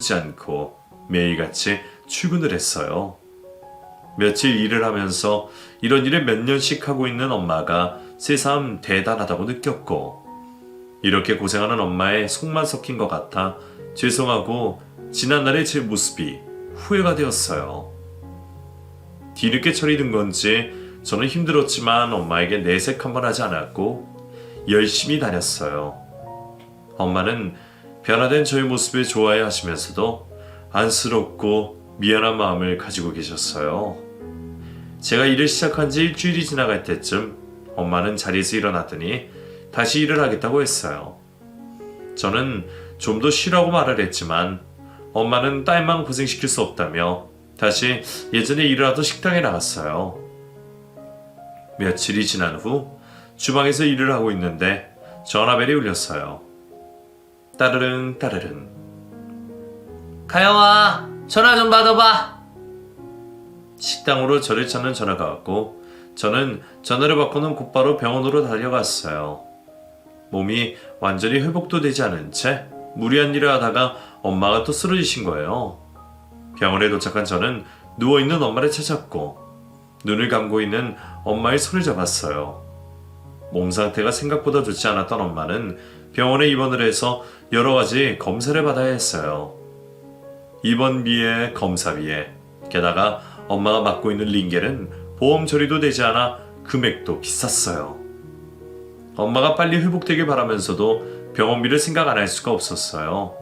묻지 않고 매일같이 출근을 했어요. 며칠 일을 하면서 이런 일을 몇 년씩 하고 있는 엄마가 새삼 대단하다고 느꼈고, 이렇게 고생하는 엄마의 속만 썩힌 것 같아 죄송하고 지난날의 제 모습이 후회가 되었어요. 뒤늦게 철이 든 건지 저는 힘들었지만 엄마에게 내색 한번 하지 않았고 열심히 다녔어요. 엄마는 변화된 저의 모습을 좋아해 하시면서도 안쓰럽고 미안한 마음을 가지고 계셨어요. 제가 일을 시작한 지 일주일이 지나갈 때쯤 엄마는 자리에서 일어나더니 다시 일을 하겠다고 했어요. 저는 좀 더 쉬라고 말을 했지만 엄마는 딸만 고생시킬 수 없다며 다시 예전에 일을 하던 식당에 나갔어요. 며칠이 지난 후 주방에서 일을 하고 있는데 전화벨이 울렸어요. 따르릉 따르릉. 가영아, 전화 좀 받아봐. 식당으로 저를 찾는 전화가 왔고 저는 전화를 받고는 곧바로 병원으로 달려갔어요. 몸이 완전히 회복도 되지 않은 채 무리한 일을 하다가 엄마가 또 쓰러지신 거예요. 병원에 도착한 저는 누워있는 엄마를 찾았고 눈을 감고 있는 엄마의 손을 잡았어요. 몸 상태가 생각보다 좋지 않았던 엄마는 병원에 입원을 해서 여러 가지 검사를 받아야 했어요. 입원비에 검사비에 게다가 엄마가 맡고 있는 링겔은 보험 처리도 되지 않아 금액도 비쌌어요. 엄마가 빨리 회복되길 바라면서도 병원비를 생각 안 할 수가 없었어요.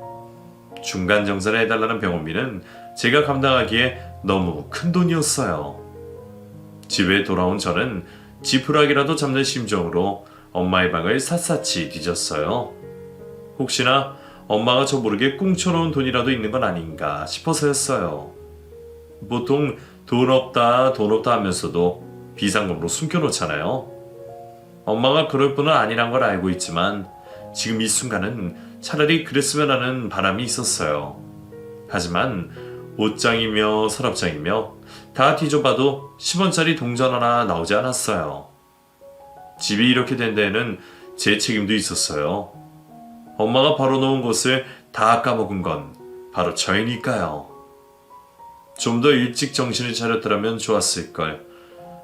중간 정산을 해달라는 병원비는 제가 감당하기에 너무 큰 돈이었어요. 집에 돌아온 저는 지푸라기라도 잡는 심정으로 엄마의 방을 샅샅이 뒤졌어요. 혹시나 엄마가 저 모르게 꿍쳐놓은 돈이라도 있는 건 아닌가 싶어서였어요. 보통 돈 없다 하면서도 비상금으로 숨겨놓잖아요. 엄마가 그럴 분은 아니란 걸 알고 있지만 지금 이 순간은 차라리 그랬으면 하는 바람이 있었어요. 하지만 옷장이며 서랍장이며 다 뒤져봐도 10원짜리 동전 하나 나오지 않았어요. 집이 이렇게 된 데에는 제 책임도 있었어요. 엄마가 벌어놓은 곳을 다 까먹은 건 바로 저이니까요. 좀 더 일찍 정신을 차렸더라면 좋았을걸.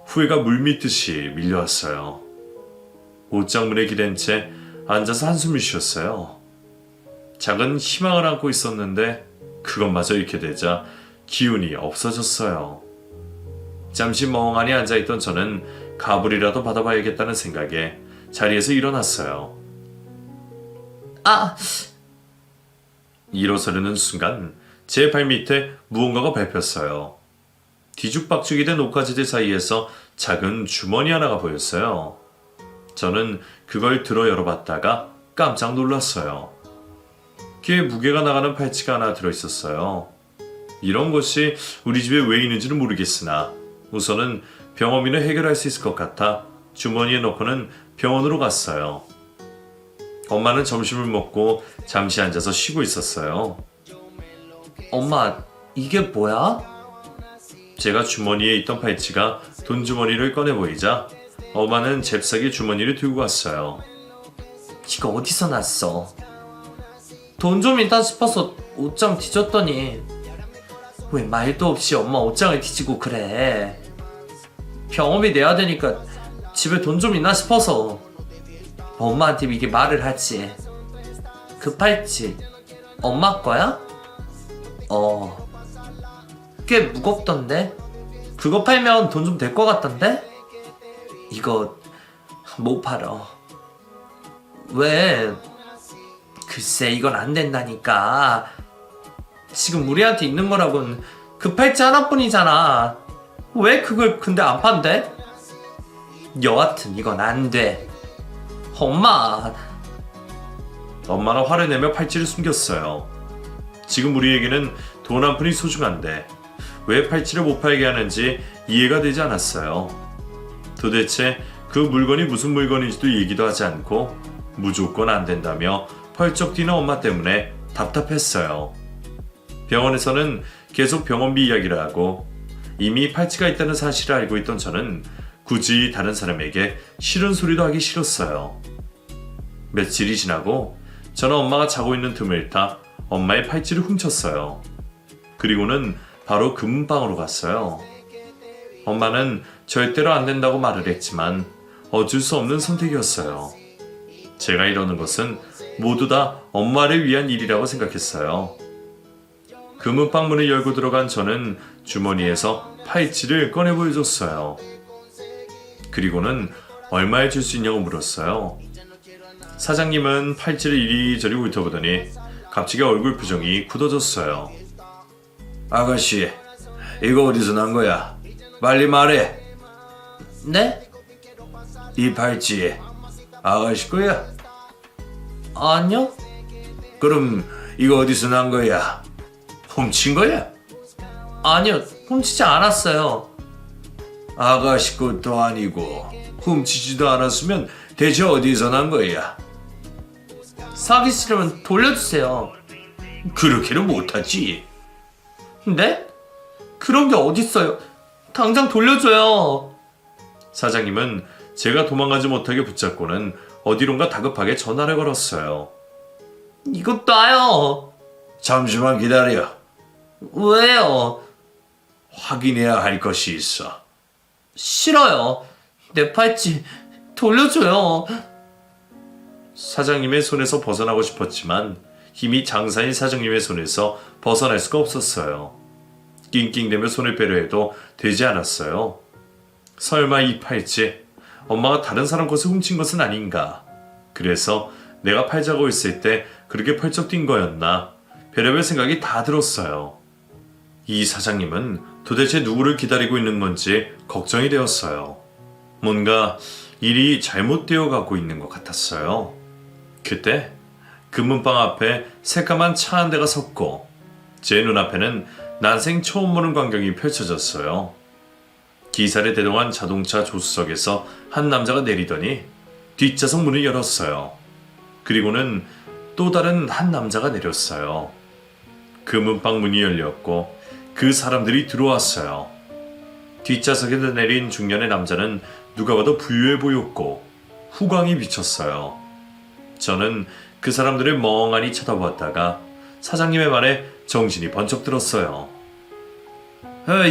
후회가 물밀듯이 밀려왔어요. 옷장문에 기댄 채 앉아서 한숨을 쉬었어요. 작은 희망을 안고 있었는데 그것마저 잃게 되자 기운이 없어졌어요. 잠시 멍하니 앉아있던 저는 가불이라도 받아봐야겠다는 생각에 자리에서 일어났어요. 일어서려는 순간 제 발밑에 무언가가 밟혔어요. 뒤죽박죽이 된 옷가지들 사이에서 작은 주머니 하나가 보였어요. 저는 그걸 들어 열어봤다가 깜짝 놀랐어요. 꽤 무게가 나가는 팔찌가 하나 들어있었어요. 이런 것이 우리 집에 왜 있는지는 모르겠으나 우선은 병원비는 해결할 수 있을 것 같아 주머니에 넣고는 병원으로 갔어요. 엄마는 점심을 먹고 잠시 앉아서 쉬고 있었어요. 엄마, 이게 뭐야? 제가 주머니에 있던 팔찌가 돈 주머니를 꺼내 보이자 엄마는 잽싸게 주머니를 들고 갔어요. 이거 어디서 났어? 돈 좀 있다 싶어서 옷장 뒤졌더니 왜 말도 없이 엄마 옷장을 뒤지고 그래? 병원비 내야 되니까 집에 돈 좀 있나 싶어서 엄마한테 이게 말을 하지. 그 팔찌 엄마 거야? 꽤 무겁던데? 그거 팔면 돈 좀 될 것 같던데? 이거 못 팔어. 왜? 글쎄, 이건 안 된다니까. 지금 우리한테 있는 거라곤 그 팔찌 하나뿐이잖아. 왜 그걸 근데 안 판대? 여하튼 이건 안 돼. 엄마는 화를 내며 팔찌를 숨겼어요. 지금 우리에게는 돈 한 푼이 소중한데 왜 팔찌를 못 팔게 하는지 이해가 되지 않았어요. 도대체 그 물건이 무슨 물건인지도 얘기도 하지 않고 무조건 안 된다며 펄쩍 뛰는 엄마 때문에 답답했어요. 병원에서는 계속 병원비 이야기를 하고 이미 팔찌가 있다는 사실을 알고 있던 저는 굳이 다른 사람에게 싫은 소리도 하기 싫었어요. 며칠이 지나고 저는 엄마가 자고 있는 틈을 타 엄마의 팔찌를 훔쳤어요. 그리고는 바로 금방으로 갔어요. 엄마는 절대로 안 된다고 말을 했지만 어쩔 수 없는 선택이었어요. 제가 이러는 것은 모두 다 엄마를 위한 일이라고 생각했어요. 금은방 문을 열고 들어간 저는 주머니에서 팔찌를 꺼내 보여줬어요. 그리고는 얼마에 줄 수 있냐고 물었어요. 사장님은 팔찌를 이리저리 훑어보더니 갑자기 얼굴 표정이 굳어졌어요. 아가씨, 이거 어디서 난 거야? 빨리 말해. 네? 이 팔찌 아가씨 거야? 아니요? 그럼 이거 어디서 난 거야? 훔친 거야? 아니요, 훔치지 않았어요. 아가씨 것도 아니고 훔치지도 않았으면 대체 어디서 난 거야? 사기 싫으면 돌려주세요. 그렇게는 못하지. 네? 그런 게 어딨어요. 당장 돌려줘요. 사장님은 제가 도망가지 못하게 붙잡고는 어디론가 다급하게 전화를 걸었어요. 이것 놔요. 잠시만 기다려. 왜요? 확인해야 할 것이 있어. 싫어요. 내 팔찌 돌려줘요. 사장님의 손에서 벗어나고 싶었지만 힘이 장사인 사장님의 손에서 벗어날 수가 없었어요. 낑낑대며 손을 빼려 해도 되지 않았어요. 설마 이 팔찌 엄마가 다른 사람 것을 훔친 것은 아닌가? 그래서 내가 팔자고 있을 때 그렇게 펄쩍 뛴 거였나? 별의별 생각이 다 들었어요. 이 사장님은 도대체 누구를 기다리고 있는 건지 걱정이 되었어요. 뭔가 일이 잘못되어 가고 있는 것 같았어요. 그때 금문방 앞에 새까만 차 한 대가 섰고 제 눈앞에는 난생 처음 보는 광경이 펼쳐졌어요. 기사를 대동한 자동차 조수석에서 한 남자가 내리더니 뒷좌석 문을 열었어요. 그리고는 또 다른 한 남자가 내렸어요. 금은방 문이 열렸고 그 사람들이 들어왔어요. 뒷좌석에서 내린 중년의 남자는 누가 봐도 부유해 보였고 후광이 비쳤어요. 저는 그 사람들을 멍하니 쳐다보았다가 사장님의 말에 정신이 번쩍 들었어요.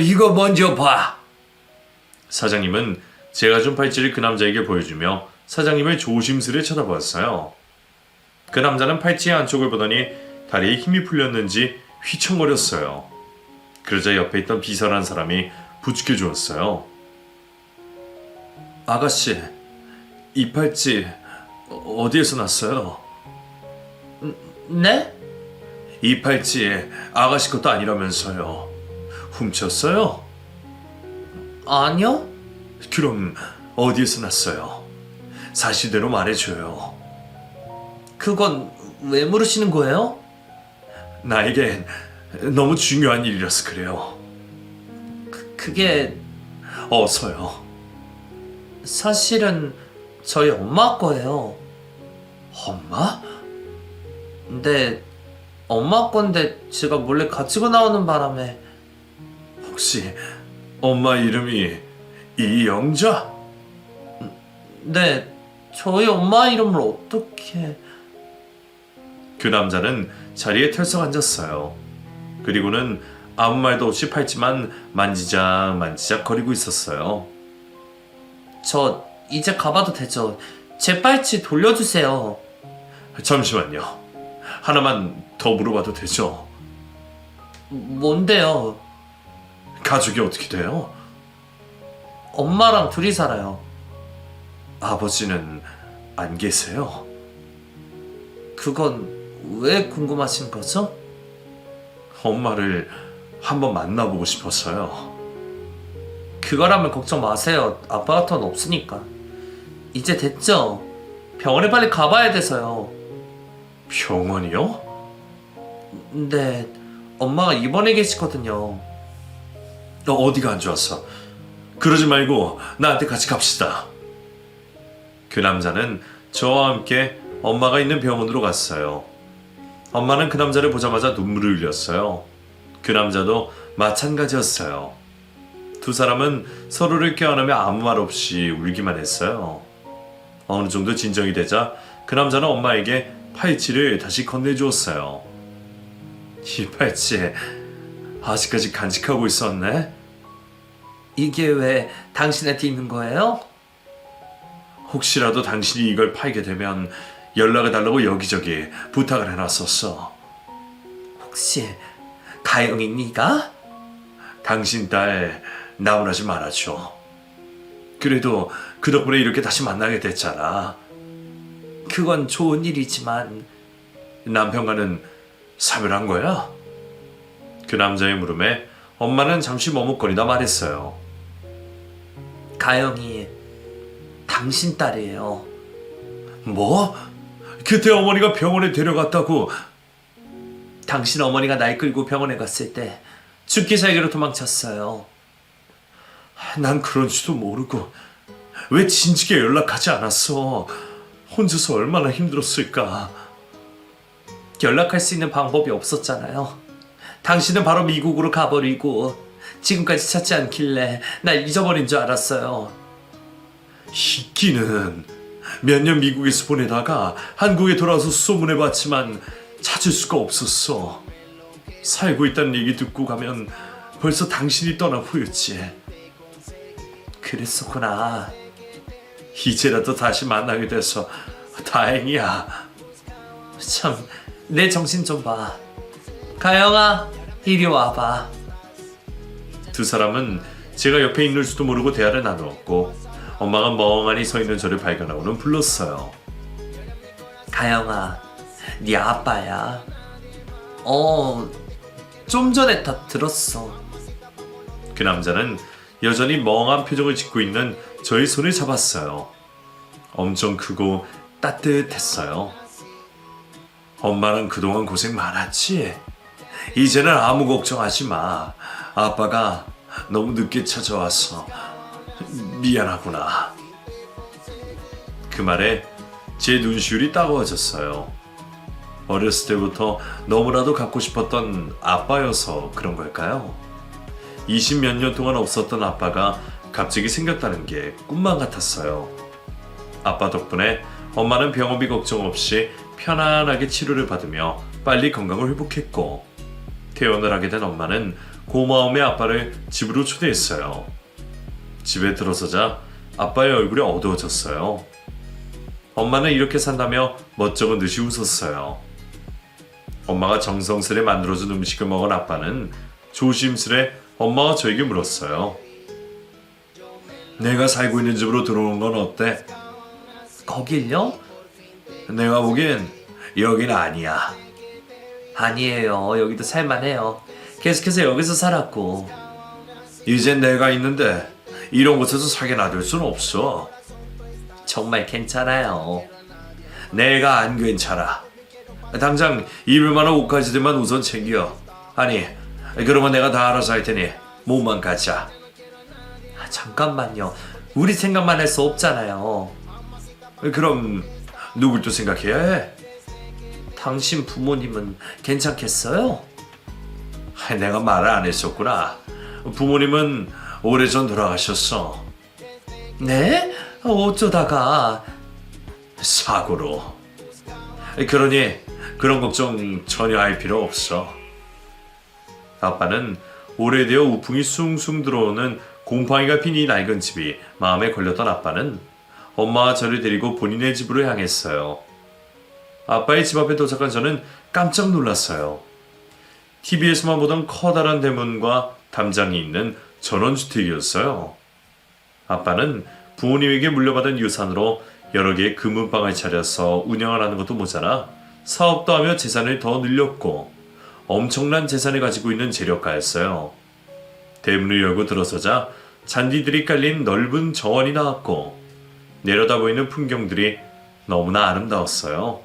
이거 먼저 봐. 사장님은 제가 준 팔찌를 그 남자에게 보여주며 사장님을 조심스레 쳐다보았어요. 그 남자는 팔찌의 안쪽을 보더니 다리에 힘이 풀렸는지 휘청거렸어요. 그러자 옆에 있던 비서란 사람이 부축해 주었어요. 아가씨, 이 팔찌 어디에서 났어요? 네? 이 팔찌 아가씨 것도 아니라면서요. 훔쳤어요? 아니요? 그럼 어디에서 났어요? 사실대로 말해줘요. 그건 왜 물으시는 거예요? 나에겐 너무 중요한 일이라서 그래요. 그게 어서요. 사실은 저희 엄마 거예요. 엄마? 근데 엄마 건데 제가 몰래 가지고 나오는 바람에 혹시 엄마 이름이 이영자? 네, 저희 엄마 이름을 어떻게... 그 남자는 자리에 털썩 앉았어요. 그리고는 아무 말도 없이 팔찌만 만지작 거리고 있었어요. 저 이제 가봐도 되죠? 제 팔찌 돌려주세요. 잠시만요. 하나만 더 물어봐도 되죠? 뭔데요? 가족이 어떻게 돼요? 엄마랑 둘이 살아요. 아버지는 안 계세요? 그건 왜 궁금하신 거죠? 엄마를 한번 만나보고 싶어서요. 그거라면 걱정 마세요. 아빠가 돈 없으니까. 이제 됐죠? 병원에 빨리 가봐야 돼서요. 병원이요? 네, 엄마가 입원해 계시거든요. 어디가 안 좋았어? 그러지 말고 나한테 같이 갑시다. 그 남자는 저와 함께 엄마가 있는 병원으로 갔어요. 엄마는 그 남자를 보자마자 눈물을 흘렸어요. 그 남자도 마찬가지였어요. 두 사람은 서로를 껴안으며 아무 말 없이 울기만 했어요. 어느 정도 진정이 되자 그 남자는 엄마에게 팔찌를 다시 건네주었어요. 이 팔찌 아직까지 간직하고 있었네? 이게 왜 당신한테 있는 거예요? 혹시라도 당신이 이걸 팔게 되면 연락해달라고 여기저기 부탁을 해놨었어. 혹시 가영이 네가? 당신 딸 나무라지 말아줘. 그래도 그 덕분에 이렇게 다시 만나게 됐잖아. 그건 좋은 일이지만 남편과는 사별한 거야? 그 남자의 물음에 엄마는 잠시 머뭇거리다 말했어요. 가영이 당신 딸이에요. 뭐? 그때 어머니가 병원에 데려갔다고. 당신 어머니가 날 끌고 병원에 갔을 때 죽기 살기로 도망쳤어요. 난 그런지도 모르고 왜 진즉에 연락하지 않았어. 혼자서 얼마나 힘들었을까. 연락할 수 있는 방법이 없었잖아요. 당신은 바로 미국으로 가버리고 지금까지 찾지 않길래 날 잊어버린 줄 알았어요. 희끼는 몇 년 미국에서 보내다가 한국에 돌아와서 수소문해봤지만 찾을 수가 없었어. 살고 있다는 얘기 듣고 가면 벌써 당신이 떠나 보였지. 그랬었구나. 이제라도 다시 만나게 돼서 다행이야. 참, 내 정신 좀 봐. 가영아, 이리 와봐. 두 사람은 제가 옆에 있는 줄도 모르고 대화를 나누었고 엄마가 멍하니 서 있는 저를 발견하고는 불렀어요. 가영아, 네 아빠야. 좀 전에 다 들었어. 그 남자는 여전히 멍한 표정을 짓고 있는 저의 손을 잡았어요. 엄청 크고 따뜻했어요. 엄마는 그동안 고생 많았지? 이제는 아무 걱정하지 마. 아빠가 너무 늦게 찾아와서 미안하구나. 그 말에 제 눈시울이 따가워졌어요. 어렸을 때부터 너무나도 갖고 싶었던 아빠여서 그런 걸까요? 20몇 년 동안 없었던 아빠가 갑자기 생겼다는 게 꿈만 같았어요. 아빠 덕분에 엄마는 병원비 걱정 없이 편안하게 치료를 받으며 빨리 건강을 회복했고, 퇴원을 하게 된 엄마는 고마움에 아빠를 집으로 초대했어요. 집에 들어서자 아빠의 얼굴이 어두워졌어요. 엄마는 이렇게 산다며 멋쩍은 듯이 웃었어요. 엄마가 정성스레 만들어준 음식을 먹은 아빠는 조심스레 엄마가 저에게 물었어요. 내가 살고 있는 집으로 들어오는 건 어때? 거길요? 내가 보기엔 여긴 아니야. 아니에요. 여기도 살만해요. 계속해서 여기서 살았고. 이젠 내가 있는데 이런 곳에서 살게 놔둘 순 없어. 정말 괜찮아요. 내가 안 괜찮아. 당장 입을 만한 옷가지들만 우선 챙겨. 아니, 그러면 내가 다 알아서 할 테니 몸만 가자. 잠깐만요. 우리 생각만 할 수 없잖아요. 그럼 누굴 또 생각해야 해? 당신 부모님은 괜찮겠어요? 내가 말을 안 했었구나. 부모님은 오래전 돌아가셨어. 네? 어쩌다가. 사고로. 그러니 그런 걱정 전혀 할 필요 없어. 아빠는 오래되어 우풍이 숭숭 들어오는 곰팡이가 핀 이 낡은 집이 마음에 걸렸던 아빠는 엄마와 저를 데리고 본인의 집으로 향했어요. 아빠의 집 앞에 도착한 저는 깜짝 놀랐어요. TV에서만 보던 커다란 대문과 담장이 있는 전원주택이었어요. 아빠는 부모님에게 물려받은 유산으로 여러 개의 금은방을 차려서 운영을 하는 것도 모자라 사업도 하며 재산을 더 늘렸고 엄청난 재산을 가지고 있는 재력가였어요. 대문을 열고 들어서자 잔디들이 깔린 넓은 정원이 나왔고 내려다 보이는 풍경들이 너무나 아름다웠어요.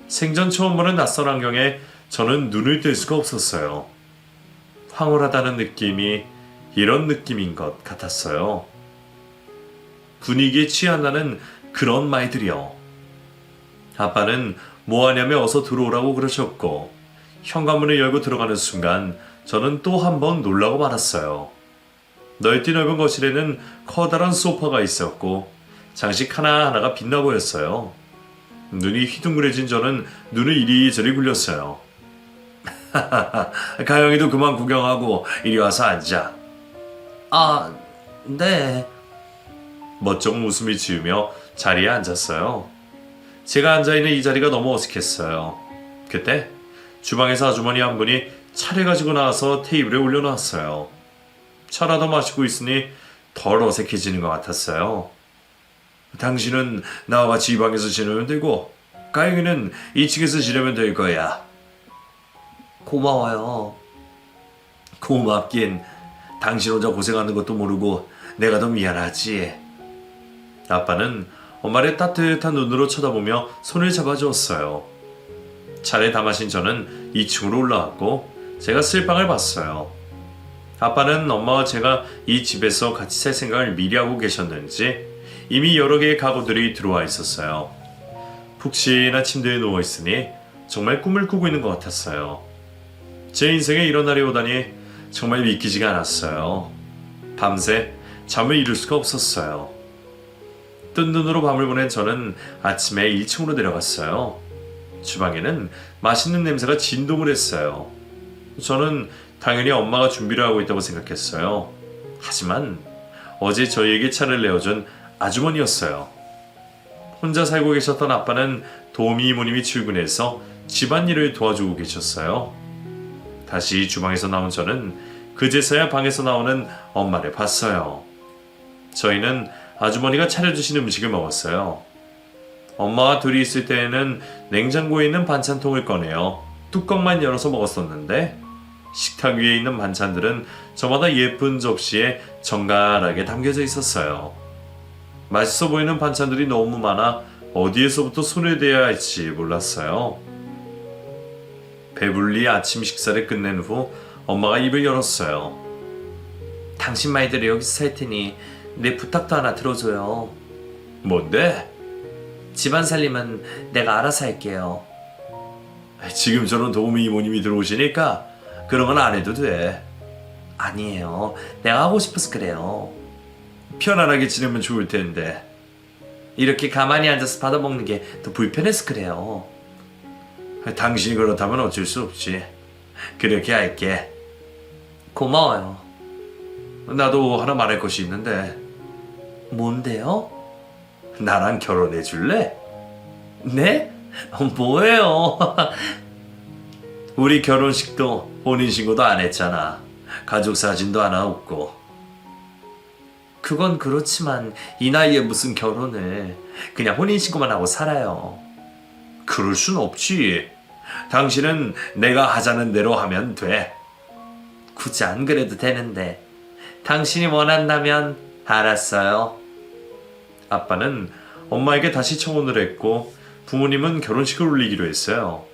생전 처음 보는 낯선 환경에 저는 눈을 뗄 수가 없었어요. 황홀하다는 느낌이 이런 느낌인 것 같았어요. 분위기에 취한다는 그런 말들이요. 아빠는 뭐하냐며 어서 들어오라고 그러셨고 현관문을 열고 들어가는 순간 저는 또 한 번 놀라고 말았어요. 넓디 넓은 거실에는 커다란 소파가 있었고 장식 하나하나가 빛나 보였어요. 눈이 휘둥그레진 저는 눈을 이리저리 굴렸어요. 가영이도 그만 구경하고 이리 와서 앉아. 아, 네. 멋쩍은 웃음을 지으며 자리에 앉았어요. 제가 앉아있는 이 자리가 너무 어색했어요. 그때 주방에서 아주머니 한 분이 차를 가지고 나와서 테이블에 올려놓았어요. 차라도 마시고 있으니 덜 어색해지는 것 같았어요. 당신은 나와 같이 이 방에서 지내면 되고 가영이는 2층에서 지내면 될 거야. 고마워요. 고맙긴. 당신 혼자 고생하는 것도 모르고 내가 더 미안하지. 아빠는 엄마를 따뜻한 눈으로 쳐다보며 손을 잡아주었어요. 차를 다 마신 저는 2층으로 올라왔고 제가 쓸방을 봤어요. 아빠는 엄마와 제가 이 집에서 같이 살 생각을 미리 하고 계셨는지 이미 여러 개의 가구들이 들어와 있었어요. 푹신한 침대에 누워있으니 정말 꿈을 꾸고 있는 것 같았어요. 제 인생에 이런 날이 오다니 정말 믿기지가 않았어요. 밤새 잠을 이룰 수가 없었어요. 뜬 눈으로 밤을 보낸 저는 아침에 1층으로 내려갔어요. 주방에는 맛있는 냄새가 진동을 했어요. 저는 당연히 엄마가 준비를 하고 있다고 생각했어요. 하지만 어제 저희에게 차를 내어준 아주머니였어요. 혼자 살고 계셨던 아빠는 도우미 이모님이 출근해서 집안일을 도와주고 계셨어요. 다시 주방에서 나온 저는 그제서야 방에서 나오는 엄마를 봤어요. 저희는 아주머니가 차려주신 음식을 먹었어요. 엄마와 둘이 있을 때에는 냉장고에 있는 반찬통을 꺼내어 뚜껑만 열어서 먹었었는데 식탁 위에 있는 반찬들은 저마다 예쁜 접시에 정갈하게 담겨져 있었어요. 맛있어 보이는 반찬들이 너무 많아 어디에서부터 손을 대야 할지 몰랐어요. 배불리 아침 식사를 끝낸 후 엄마가 입을 열었어요. 당신 말대로 여기서 살 테니 내 부탁도 하나 들어줘요. 뭔데? 집안 살림은 내가 알아서 할게요. 지금처럼 도우미 이모님이 들어오시니까 그런 건 안 해도 돼. 아니에요. 내가 하고 싶어서 그래요. 편안하게 지내면 좋을 텐데. 이렇게 가만히 앉아서 받아먹는 게 더 불편해서 그래요. 당신이 그렇다면 어쩔 수 없지. 그렇게 할게. 고마워요. 나도 하나 말할 것이 있는데 뭔데요? 나랑 결혼해 줄래? 네? 뭐예요? 우리 결혼식도 혼인신고도 안 했잖아. 가족 사진도 하나 없고. 그건 그렇지만 이 나이에 무슨 결혼을. 그냥 혼인신고만 하고 살아요. 그럴 순 없지. 당신은 내가 하자는 대로 하면 돼. 굳이 안 그래도 되는데. 당신이 원한다면 알았어요. 아빠는 엄마에게 다시 청혼을 했고 부모님은 결혼식을 올리기로 했어요.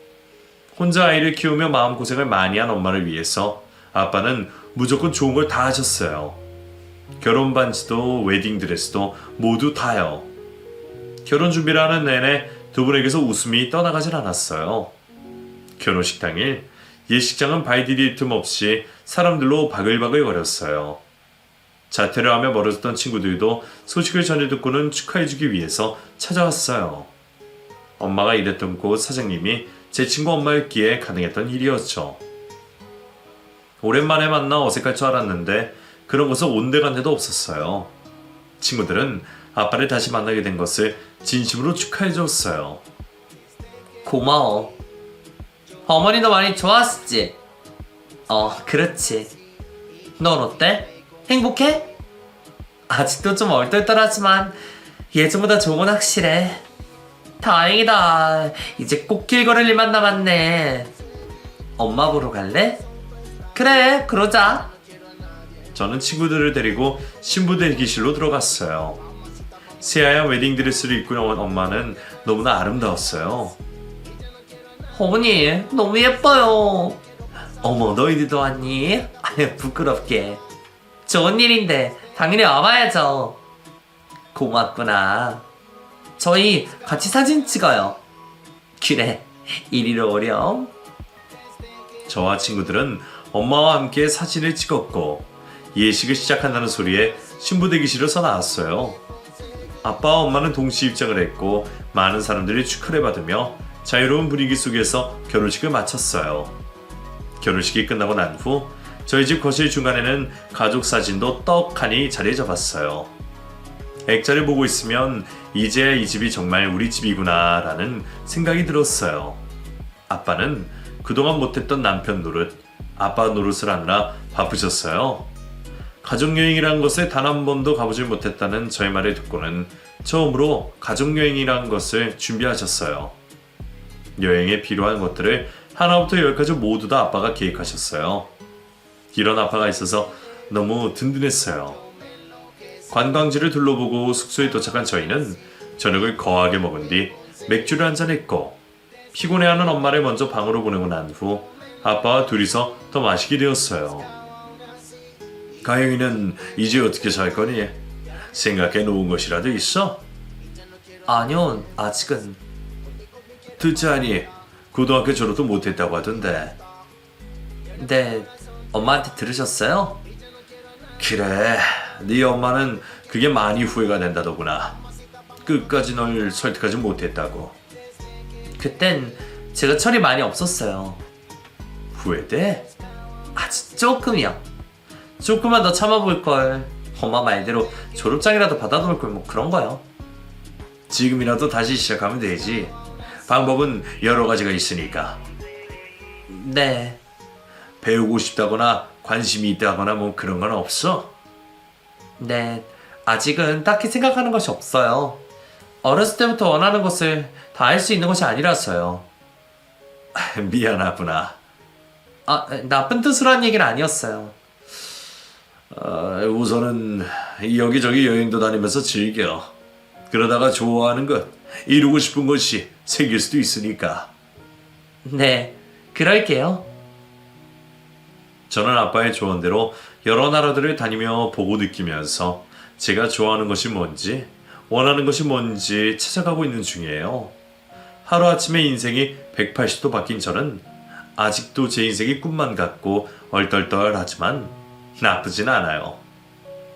혼자 아이를 키우며 마음고생을 많이 한 엄마를 위해서 아빠는 무조건 좋은 걸 다 하셨어요. 결혼 반지도 웨딩드레스도 모두 다요. 결혼 준비를 하는 내내 두 분에게서 웃음이 떠나가질 않았어요. 결혼식 당일 예식장은 발디딜 틈 없이 사람들로 바글바글 거렸어요. 자퇴를 하며 멀어졌던 친구들도 소식을 전해 듣고는 축하해주기 위해서 찾아왔어요. 엄마가 일했던 곳 사장님이 제 친구 엄마였기에 가능했던 일이었죠. 오랜만에 만나 어색할 줄 알았는데 그런 것은 온데간데도 없었어요. 친구들은 아빠를 다시 만나게 된 것을 진심으로 축하해줬어요. 고마워. 어머니도 많이 좋았지? 그렇지. 넌 어때? 행복해? 아직도 좀 얼떨떨하지만 예전보다 좋은 건 확실해. 다행이다. 이제 꽃길 걸을 일만 남았네. 엄마 보러 갈래? 그래, 그러자. 저는 친구들을 데리고 신부 대기실로 들어갔어요. 새하얀 웨딩드레스를 입고 나온 엄마는 너무나 아름다웠어요. 어머니, 너무 예뻐요. 어머, 너희들도 왔니? 아유, 부끄럽게. 좋은 일인데 당연히 와봐야죠. 고맙구나. 저희 같이 사진 찍어요. 그래, 이리로 오렴. 저와 친구들은 엄마와 함께 사진을 찍었고 예식을 시작한다는 소리에 신부 대기실에서 나왔어요. 아빠와 엄마는 동시 입장을 했고 많은 사람들이 축하를 받으며 자유로운 분위기 속에서 결혼식을 마쳤어요. 결혼식이 끝나고 난 후 저희 집 거실 중간에는 가족 사진도 떡하니 자리에 잡았어요. 액자를 보고 있으면 이제야 이 집이 정말 우리 집이구나 라는 생각이 들었어요. 아빠는 그동안 못했던 남편 노릇, 아빠 노릇을 하느라 바쁘셨어요. 가족여행이란 것에 단 한 번도 가보질 못했다는 저의 말을 듣고는 처음으로 가족여행이란 것을 준비하셨어요. 여행에 필요한 것들을 하나부터 열까지 모두 다 아빠가 계획하셨어요. 이런 아빠가 있어서 너무 든든했어요. 관광지를 둘러보고 숙소에 도착한 저희는 저녁을 거하게 먹은 뒤 맥주를 한잔했고 피곤해하는 엄마를 먼저 방으로 보내고 난 후 아빠와 둘이서 더 마시게 되었어요. 가영이는 이제 어떻게 살 거니? 생각해 놓은 것이라도 있어? 아니요, 아직은. 듣자니 고등학교 졸업도 못했다고 하던데. 네, 엄마한테 들으셨어요? 그래, 네 엄마는 그게 많이 후회가 된다더구나. 끝까지 널 설득하지 못했다고. 그땐 제가 철이 많이 없었어요. 후회돼? 아주 조금이요. 조금만 더 참아볼 걸. 엄마 말대로 졸업장이라도 받아놓을 걸 뭐 그런 거요. 지금이라도 다시 시작하면 되지. 방법은 여러 가지가 있으니까. 네, 배우고 싶다거나 관심이 있다거나 뭐 그런 건 없어? 네, 아직은 딱히 생각하는 것이 없어요. 어렸을 때부터 원하는 것을 다 할 수 있는 것이 아니라서요. 미안하구나. 아, 나쁜 뜻으로 한 얘기는 아니었어요. 우선은 여기저기 여행도 다니면서 즐겨. 그러다가 좋아하는 것, 이루고 싶은 것이 생길 수도 있으니까. 네, 그럴게요. 저는 아빠의 조언대로 여러 나라들을 다니며 보고 느끼면서 제가 좋아하는 것이 뭔지, 원하는 것이 뭔지 찾아가고 있는 중이에요. 하루아침에 인생이 180도 바뀐 저는 아직도 제 인생이 꿈만 같고 얼떨떨하지만 나쁘진 않아요.